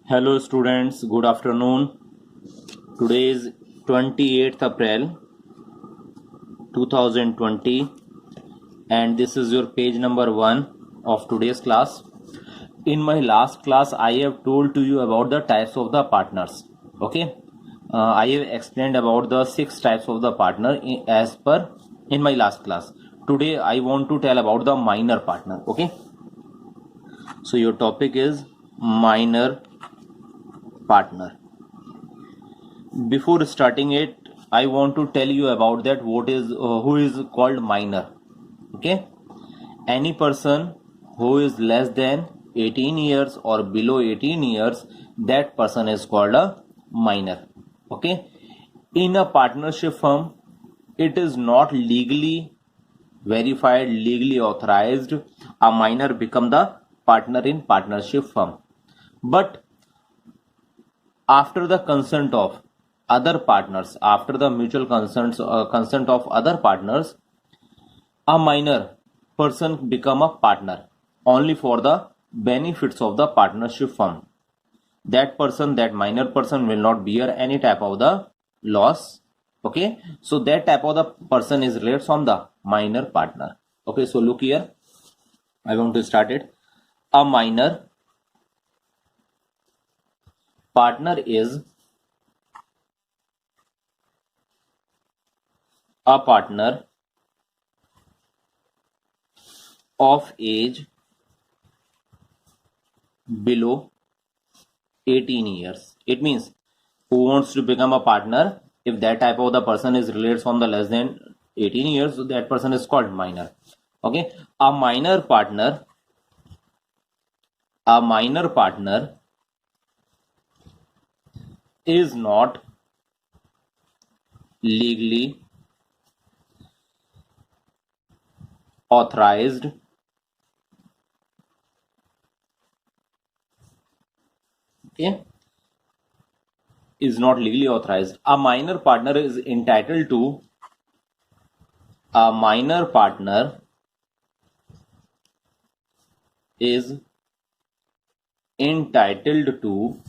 Hello students, good afternoon. Today is 28th April 2020 and this is your page number 1 of today's class. In my last class I have told to you about the types of the partners. Okay. I have explained about the 6 types of the partner as per in my last class. Today I want to tell about the minor partner. Okay. So your topic is minor partner. Before starting it, I want to tell you about that what is who is called minor. Okay, any person who is less than 18 years or below 18 years, that person is called a minor. Okay, in a partnership firm, it is not legally verified, legally authorized. A minor become the partner in partnership firm, but after the consent of other partners, after the mutual consent of other partners, a minor person become a partner only for the benefits of the partnership firm. That person, that minor person will not bear any type of the loss. Okay, so that type of the person is related from the minor partner. Okay, so look here, I want to start it. A minor partner is a partner of age below 18 years. It means who wants to become a partner, if that type of the person is related from the less than 18 years, so that person is called minor. Okay, a minor partner is not legally authorized okay, is not legally authorized. A minor partner is entitled to a minor partner is entitled to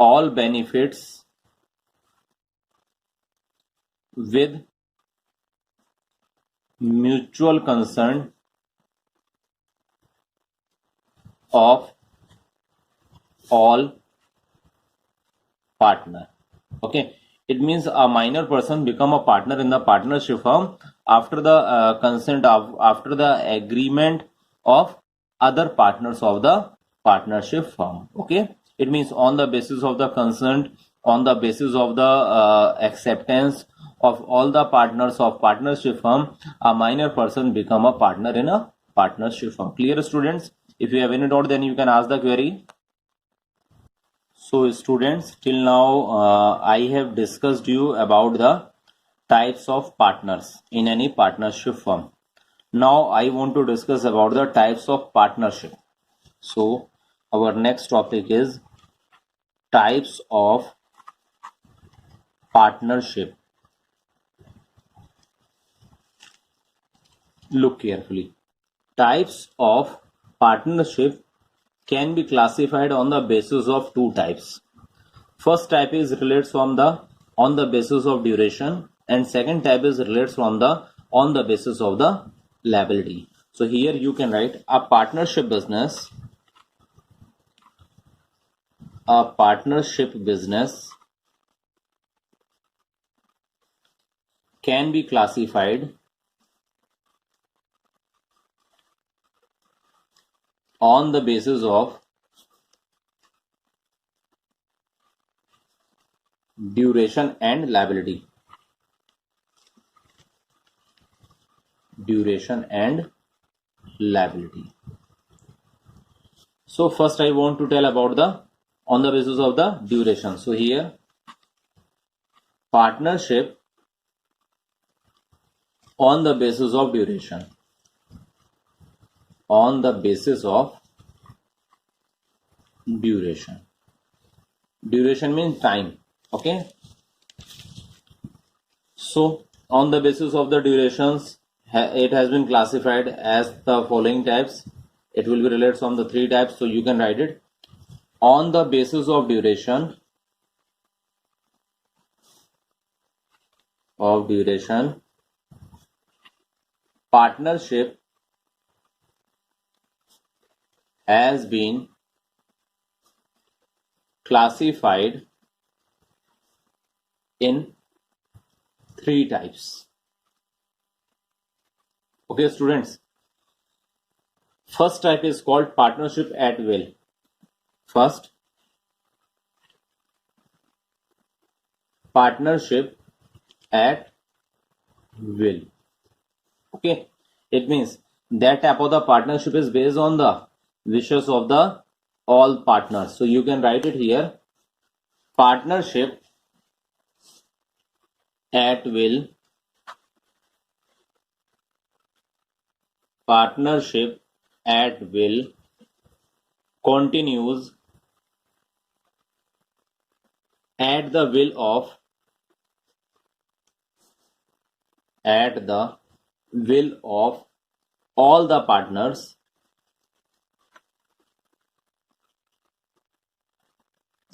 all benefits with mutual consent of all partner. Okay, it means a minor person become a partner in the partnership firm after the consent of after the agreement of other partners of the partnership firm. Okay, it means on the basis of the consent, on the basis of the acceptance of all the partners of partnership firm, a minor person become a partner in a partnership firm. Clear, students? If you have any doubt, then you can ask the query. So students, till now I have discussed you about the types of partners in any partnership firm. Now I want to discuss about the types of partnership. So our next topic is types of partnership. Look carefully. Types of partnership can be classified on the basis of two types. First type is relates from the on the basis of duration, and second type is relates from the on the basis of the liability. So here you can write a partnership business can be classified on the basis of duration and liability. Duration and liability. So first I want to tell about the on the basis of the duration. So here partnership on the basis of duration. On the basis of duration. Duration means time. Okay. So on the basis of the durations, it has been classified as the following types. It will be related from the three types, so you can write it. On the basis of duration, partnership has been classified in three types. Okay, students. First type is called partnership at will. First, partnership at will. Okay, it means that type of the partnership is based on the wishes of the all partners. So you can write it here. Partnership at will. Partnership at will continues at the will of all the partners.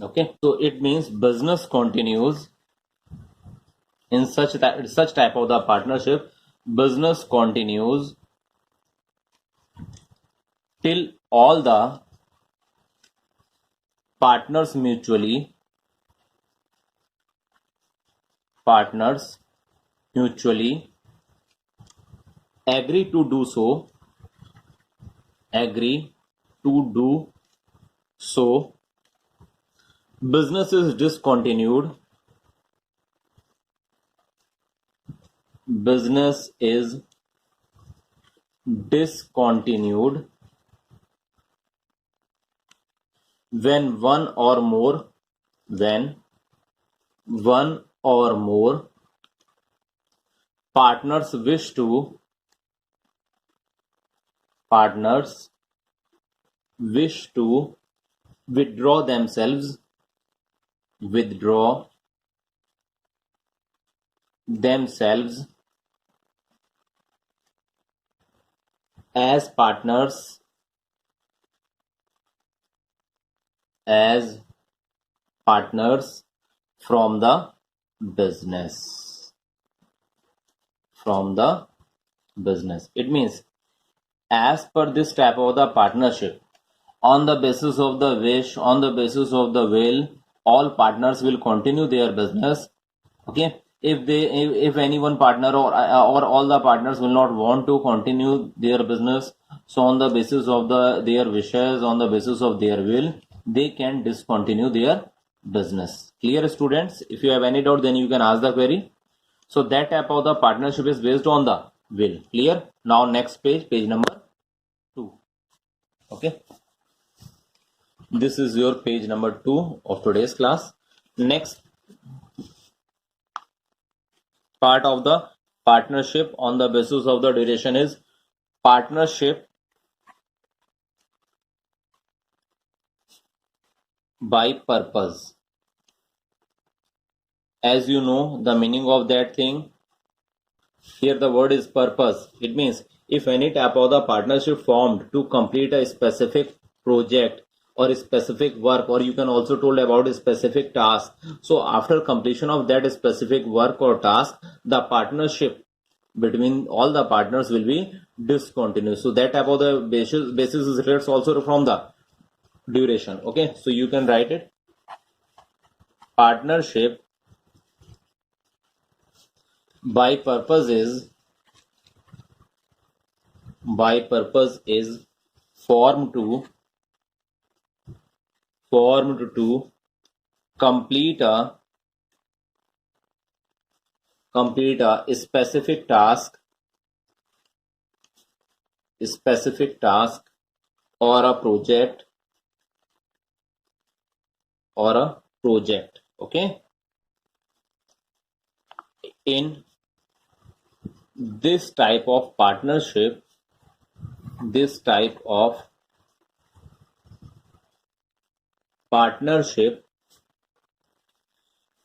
Okay, so it means business continues in such type of the partnership. Business continues till all the partners mutually agree to do so. Business is discontinued. When one or more partners wish to withdraw themselves as partners from the business. It means as per this type of the partnership, on the basis of the wish, on the basis of the will, all partners will continue their business. Okay, if any one partner or all the partners will not want to continue their business, so on the basis of their wishes, on the basis of their will, they can discontinue their business. Clear, students? If you have any doubt, then you can ask the query. So that type of the partnership is based on the will. Clear? Now next page number 2. Okay, this is your page number 2 of today's class. Next part of the partnership on the basis of the duration is partnership by purpose. As you know the meaning of that thing, here the word is purpose. It means if any type of the partnership formed to complete a specific project or a specific work, or you can also told about a specific task. So after completion of that specific work or task, the partnership between all the partners will be discontinued. So that type of the basis is related also from the duration. Okay, so you can write it. Partnership by purpose is formed to complete a specific task or a project okay. In this type of partnership,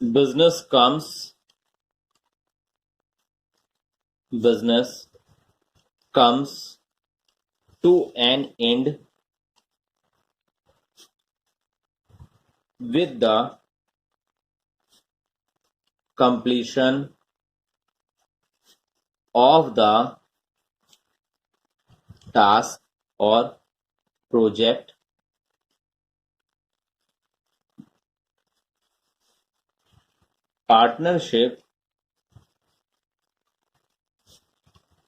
business comes to an end with the completion of the task or project. Partnership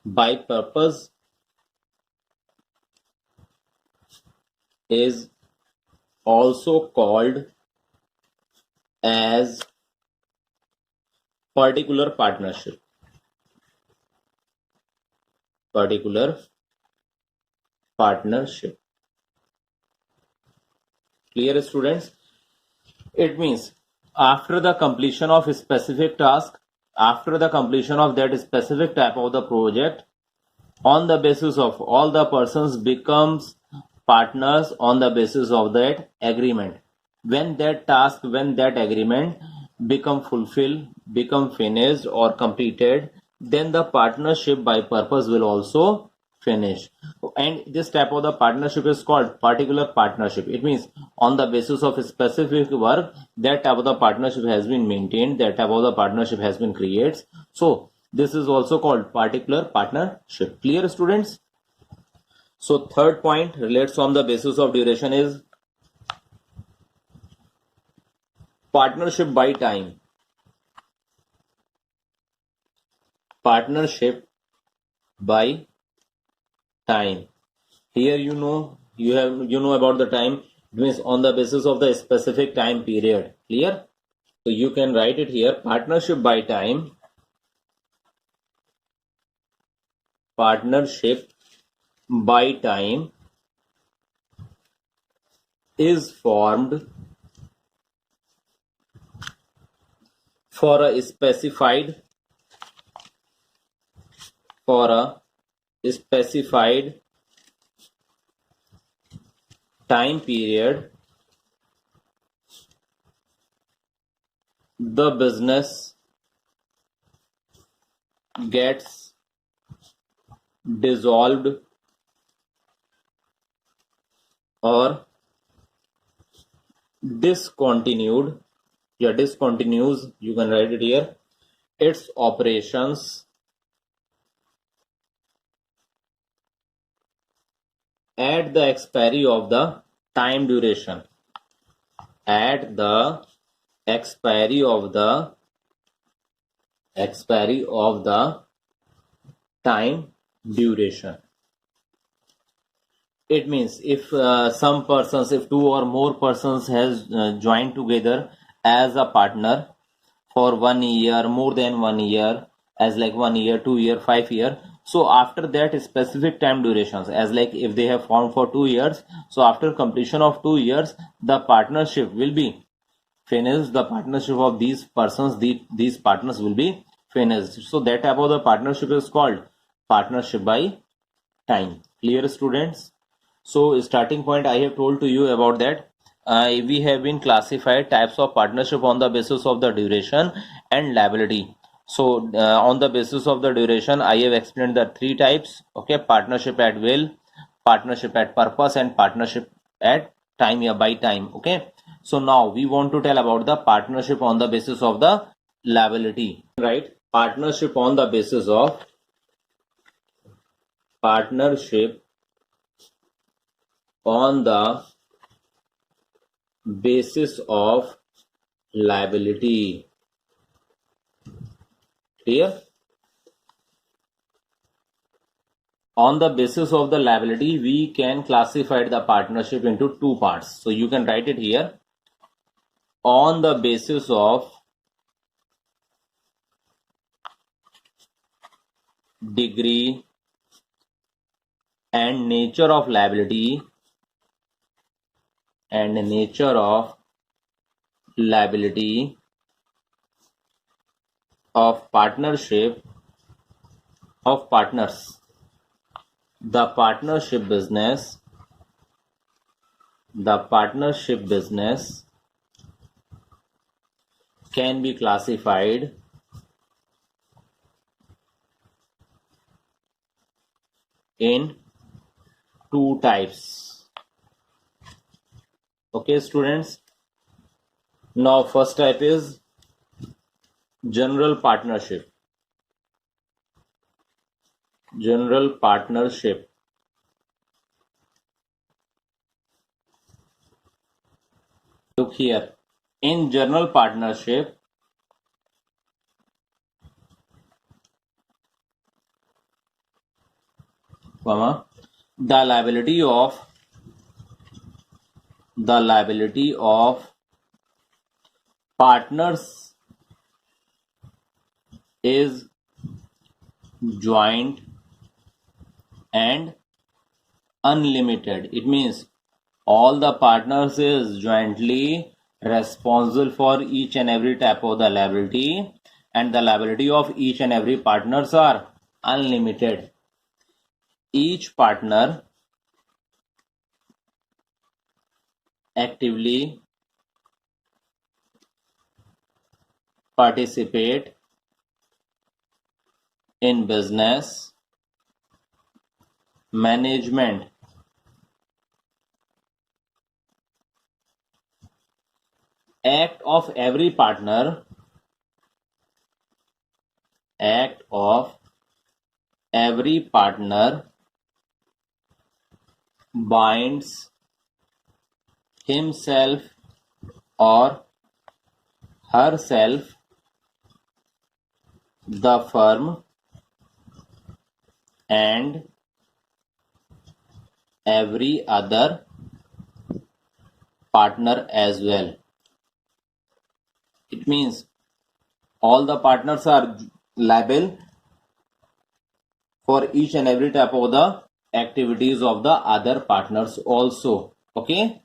by purpose is also called as particular partnership. Particular partnership. Clear, students? It means after the completion of a specific task, after the completion of that specific type of the project, on the basis of all the persons becomes partners on the basis of that agreement. When that task, when that agreement become fulfilled, become finished or completed, then the partnership by purpose will also finish. And this type of the partnership is called particular partnership. It means on the basis of a specific work, that type of the partnership has been maintained, that type of the partnership has been created. So this is also called particular partnership. Clear, students? So third point relates on the basis of duration is partnership by time. Partnership by time. Here you know about the time. It means on the basis of the specific time period. Clear? So you can write it here. Partnership by time. Partnership by time is formed for a specified time period. The business gets dissolved or discontinued. Discontinues, you can write it here, its operations at the expiry of the time duration. At the expiry of the time duration. It means if some persons, if two or more persons has joined together as a partner for 1 year, more than 1 year, as like 1 year, 2 year, 5 year. So after that specific time durations, as like if they have formed for 2 years, so after completion of 2 years, the partnership will be finished. The partnership of these persons, these partners will be finished. So that type of the partnership is called partnership by time. Clear, students? So starting point I have told to you about that. We have been classified types of partnership on the basis of the duration and liability. So on the basis of the duration, I have explained the three types. Okay, partnership at will, partnership at purpose, and partnership at time, yeah, by time. Okay. So now we want to tell about the partnership on the basis of the liability. Right? Partnership on the basis of partnership on the basis of liability. Clear? On the basis of the liability, we can classify the partnership into two parts. So you can write it here. On the basis of degree and nature of liability of partnership of partners, the partnership business can be classified in two types. Okay, students. Now, first type is general partnership. General partnership. Look here. In general partnership, the liability of partners is joint and unlimited. It means all the partners is jointly responsible for each and every type of the liability, and the liability of each and every partners are unlimited. Each partner actively participate in business management, act of every partner binds himself or herself, the firm, and every other partner as well. It means all the partners are liable for each and every type of the activities of the other partners also. Okay,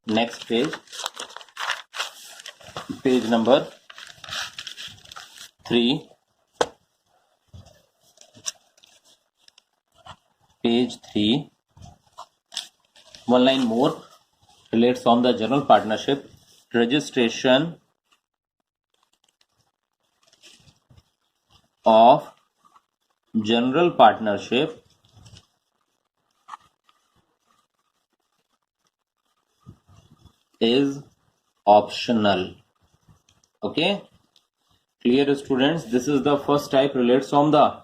next page number 3. Page 3, one line more relates on the general partnership. Registration of general partnership is optional. Okay, clear, students? This is the first type, relates on the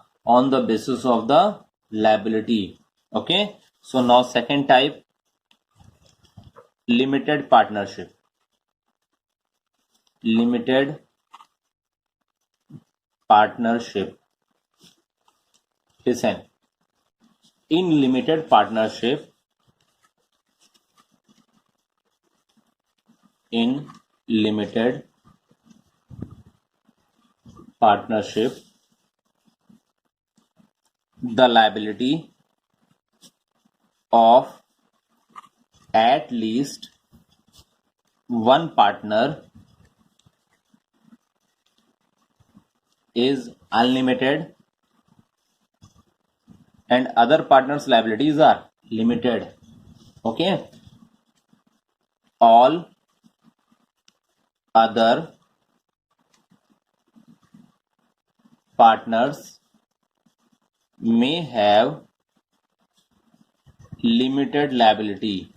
basis of the liability. Okay, so now second type, limited partnership. Limited partnership. Listen, in limited partnership, the liability of at least one partner is unlimited and other partners' liabilities are limited. Okay, all other partners may have limited liability.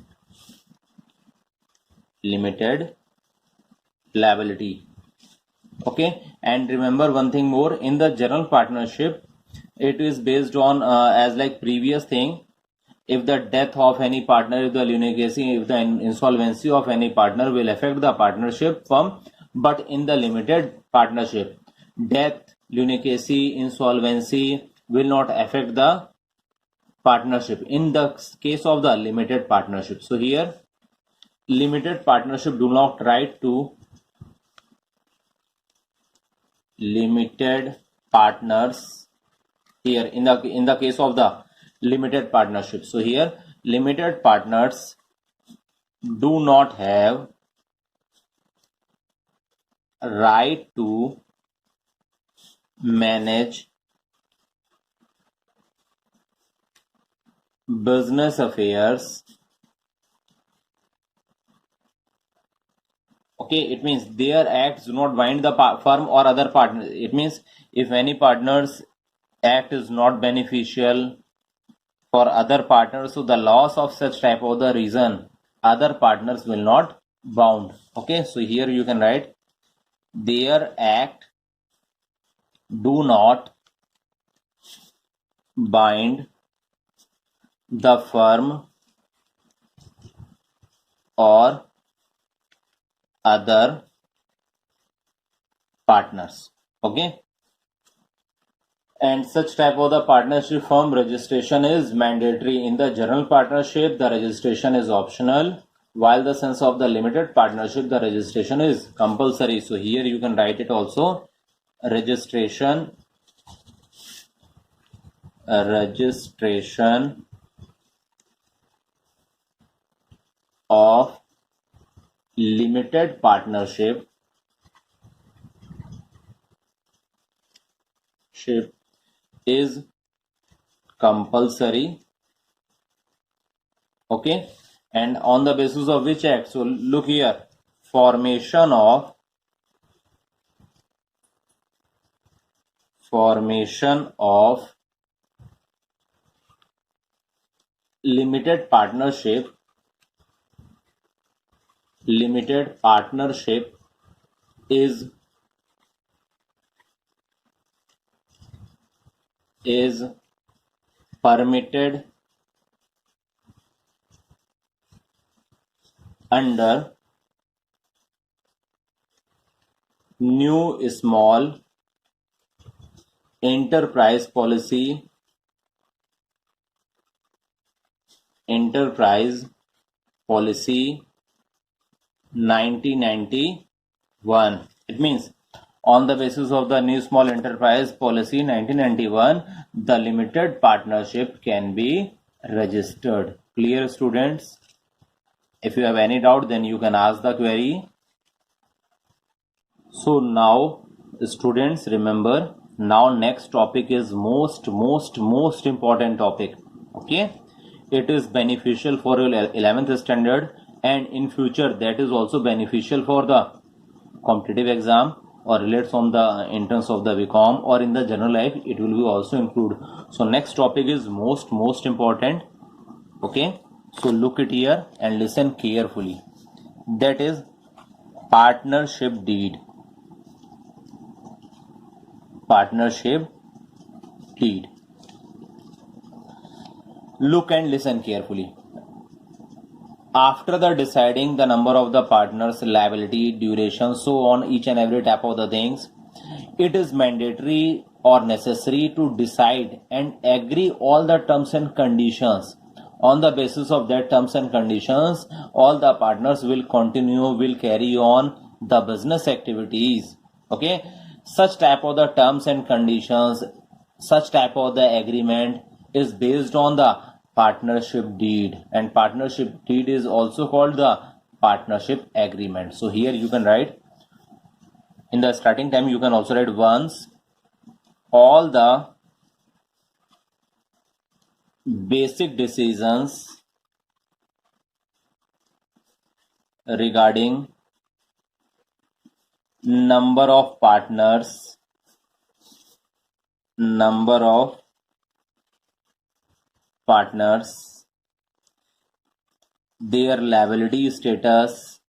Okay, and remember one thing more, in the general partnership, it is based on as like previous thing, if the death of any partner, if the lunacy, if the insolvency of any partner will affect the partnership firm, but in the limited partnership, death, lunacy, insolvency will not affect the partnership in the case of the limited partnership. So here, limited partnership do not write to limited partners here in the case of the limited partnership. So here, limited partners do not have right to manage business affairs. Okay, it means their acts do not bind the firm or other partners. It means if any partner's act is not beneficial for other partners, so the loss of such type of the reason other partners will not bound. Okay, so here you can write their act do not bind the firm or other partners. Okay, and such type of the partnership firm registration is mandatory. In the general partnership, the registration is optional, while the sense of the limited partnership, the registration is compulsory. So here you can write it also, registration of limited partnership is compulsory. Okay, and on the basis of which act? So look here, formation of limited partnership is permitted under new small enterprise policy 1991. It means on the basis of the new small enterprise policy 1991, the limited partnership can be registered. Clear, students? If you have any doubt, then you can ask the query. So now, students, remember, now next topic is most important topic. Okay, it is beneficial for your 11th standard, and in future that is also beneficial for the competitive exam or relates on the entrance of the BCom or in the general life, it will be also include. So next topic is most important. Okay, so look it here and listen carefully. That is partnership deed. Look and listen carefully. After the deciding the number of the partners, liability, duration, so on, each and every type of the things, it is mandatory or necessary to decide and agree all the terms and conditions. On the basis of that terms and conditions, all the partners will carry on the business activities. Okay, such type of the terms and conditions, such type of the agreement is based on the partnership deed, and partnership deed is also called the partnership agreement. So here you can write, in the starting time you can also write, once all the basic decisions regarding number of partners, their liability status,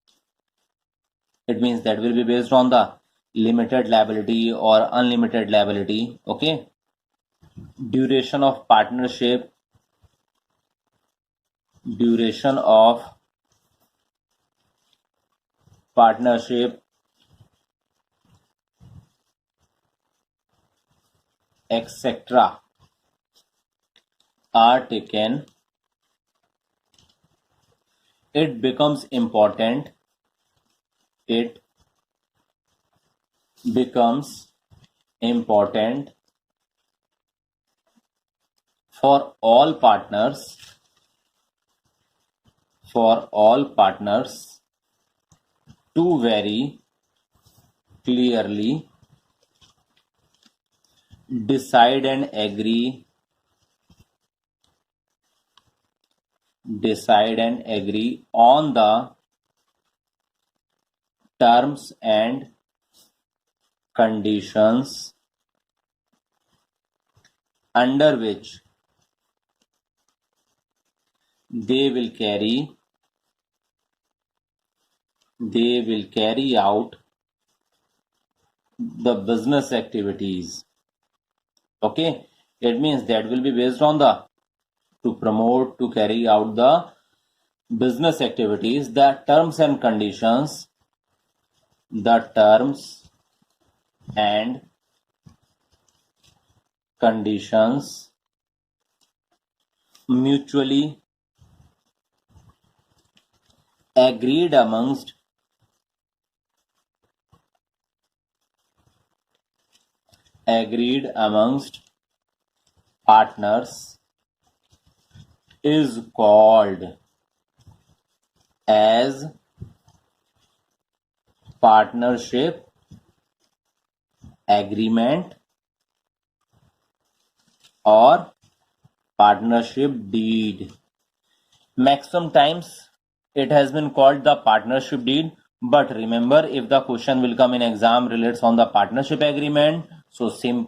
it means that will be based on the limited liability or unlimited liability. Okay, duration of partnership, etc. are taken. It becomes important for all partners to very clearly decide and agree on the terms and conditions under which they will carry out the business activities. Okay, it means that will be based on the to promote, to carry out the business activities. The terms and conditions mutually agreed amongst partners is called as partnership agreement or partnership deed. Maximum times it has been called the partnership deed, but remember, if the question will come in exam relates on the partnership agreement, so same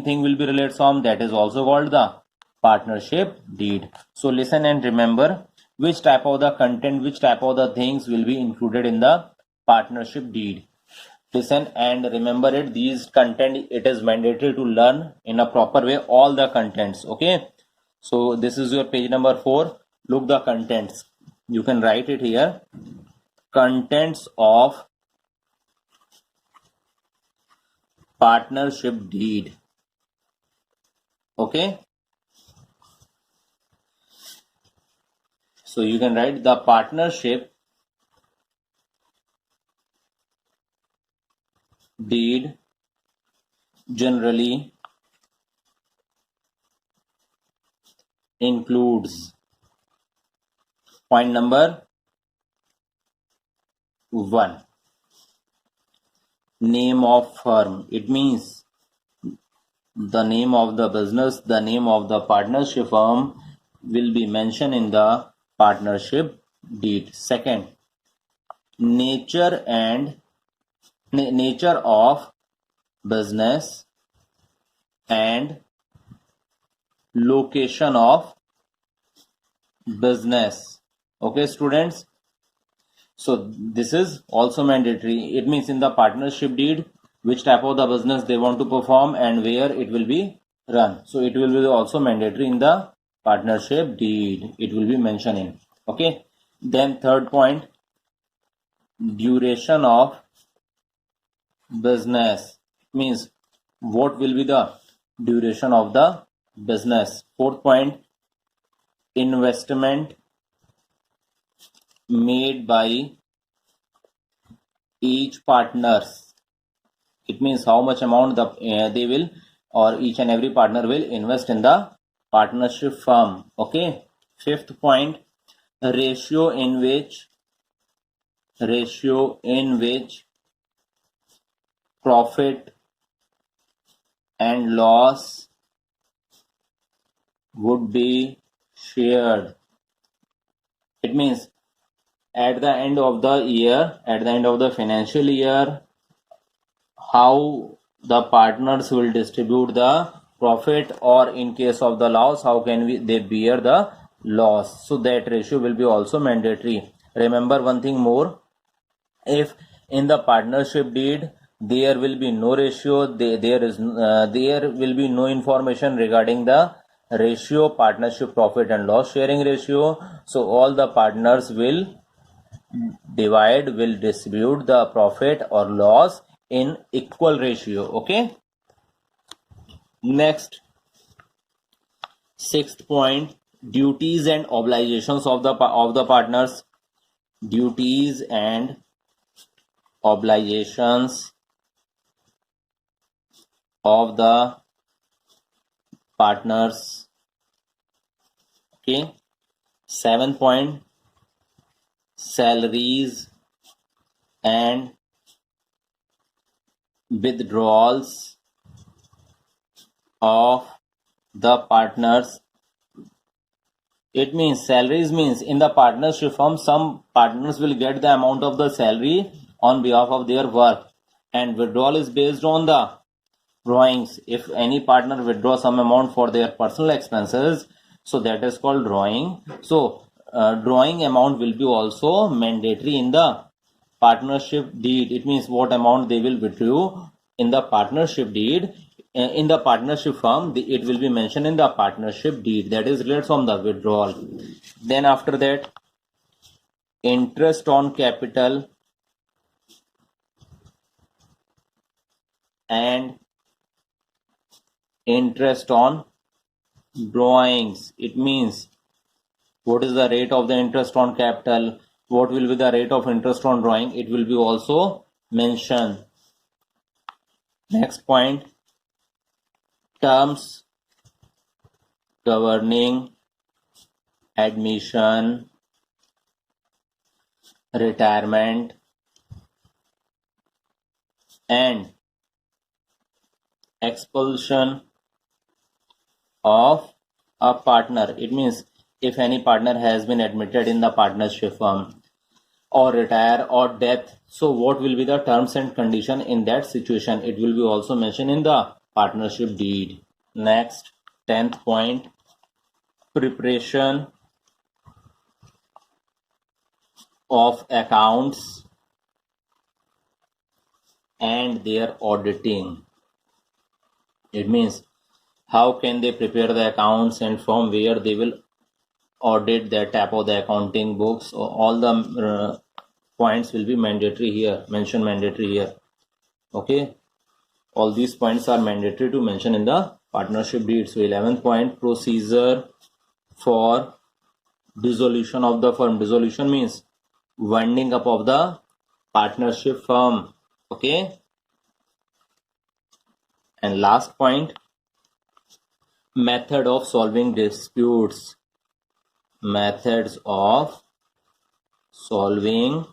thing will be relates on, that is also called the partnership deed. So listen and remember which type of the content, which type of the things will be included in the partnership deed. Listen and remember it, these content, it is mandatory to learn in a proper way all the contents. Okay, so this is your page number 4. Look the contents, you can write it here. Contents of partnership deed. Okay, so you can write the partnership deed generally includes point number 1, name of firm. It means the name of the business, the name of the partnership firm will be mentioned in the partnership deed. Second, nature of business and location of business. Okay, students, so this is also mandatory. It means in the partnership deed which type of the business they want to perform and where it will be run, so it will be also mandatory in the partnership deed, it will be mentioned in. Okay, then third point, duration of business, means what will be the duration of the business. Fourth point, investment made by each partners. It means how much amount they will, or each and every partner will invest in the partnership firm. Okay, fifth point, ratio in which profit and loss would be shared. It means at the end of the year, at the end of the financial year, how the partners will distribute the profit, or in case of the loss, how can they bear the loss. So that ratio will be also mandatory. Remember one thing more, if in the partnership deed there will be no ratio, there will be no information regarding the ratio, partnership profit and loss sharing ratio, so all the partners will distribute the profit or loss in equal ratio. Okay, next, sixth point, duties and obligations of the partners. Duties and obligations of the partners. Okay, seventh point, salaries and withdrawals of the partners. It means salaries means in the partnership firm, some partners will get the amount of the salary on behalf of their work, and withdrawal is based on the drawings. If any partner withdraw some amount for their personal expenses, so that is called drawing. So drawing amount will be also mandatory in the partnership deed. It means what amount they will withdraw in the partnership deed, in the partnership firm, it will be mentioned in the partnership deed, that is related from the withdrawal. Then after that, interest on capital and interest on drawings. It means what is the rate of the interest on capital, what will be the rate of interest on drawing, it will be also mentioned. Next point, terms governing admission, retirement and expulsion of a partner. It means if any partner has been admitted in the partnership firm or retire or death, so what will be the terms and condition in that situation, it will be also mentioned in the partnership deed. Next, 10th point, preparation of accounts and their auditing. It means how can they prepare the accounts and from where they will audit that type of the accounting books. All the points will be mandatory here, mention mandatory here. Okay, all these points are mandatory to mention in the partnership deed. So 11th point, procedure for dissolution of the firm. Dissolution means winding up of the partnership firm. Okay, and last point, method of solving disputes. Methods of solving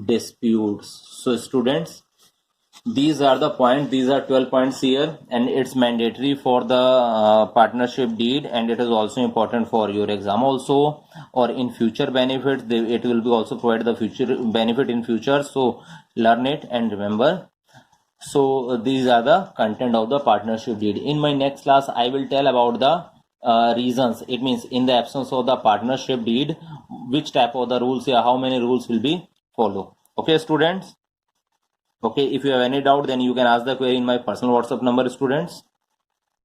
disputes. So students, these are the points, these are 12 points here, and it's mandatory for the partnership deed, and it is also important for your exam also, or in future benefits it will be also provide the future benefit in future. So learn it and remember. So these are the content of the partnership deed. In my next class I will tell about the reasons. It means in the absence of the partnership deed, which type of the rules, how many rules will be followed. Okay students. Okay, if you have any doubt then you can ask the query in my personal WhatsApp number students.